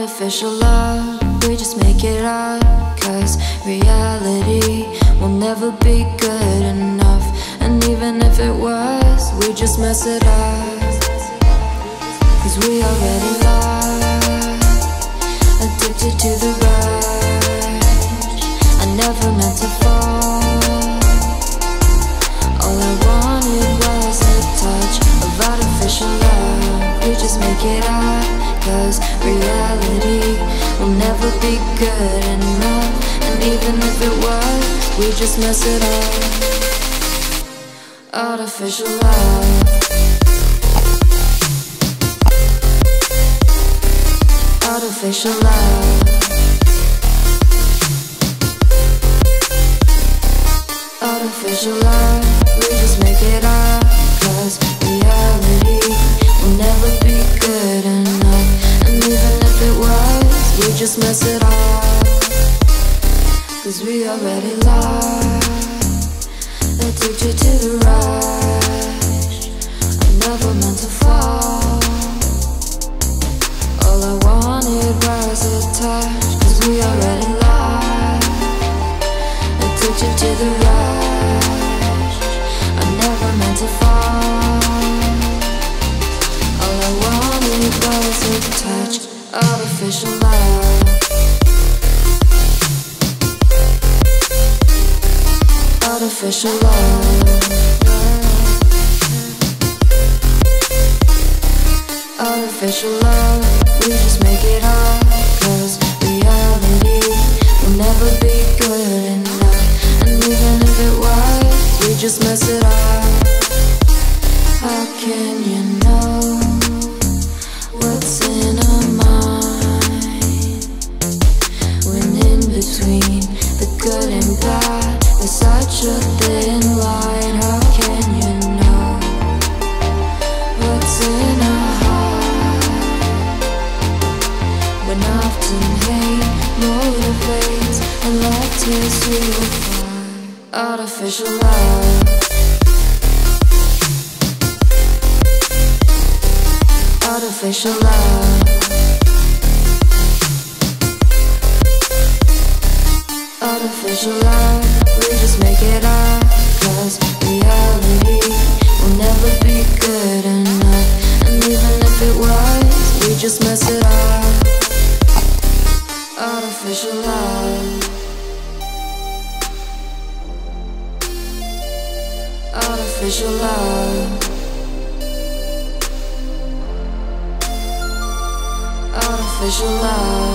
Artificial love, we just make it up, 'cause reality will never be good enough. And even if it was, we just mess it up, 'cause we already lost, addicted to the rush. I never meant to fall. All I wanted was a touch of artificial love. We just make it up, 'cause reality will never be good enough. And even if it was, we just mess it up. Artificial love. Artificial love. Artificial love, we just make it up, 'cause reality will never be good enough. And even if it was, we just mess it up, 'cause we already lost, addicted to the rush. I never meant to fall. All I wanted was a touch, 'cause we already lost, addicted to the rush. I never meant to fall. All I wanted was a touch. Artificial love. Artificial love. Artificial love, we just make it up, 'cause reality will never be good enough. And even if it was, we just mess it up. How can you know what's in our mind, when in between the good and bad there's such a thin line? How can you know what's in our heart, when often hate motivates and love tears you apart? Artificial love. Artificial love. Artificial love, we just make it up, 'cause reality will never be good enough. And even if it was, we just mess it up. Artificial love. Artificial love. Artificial love.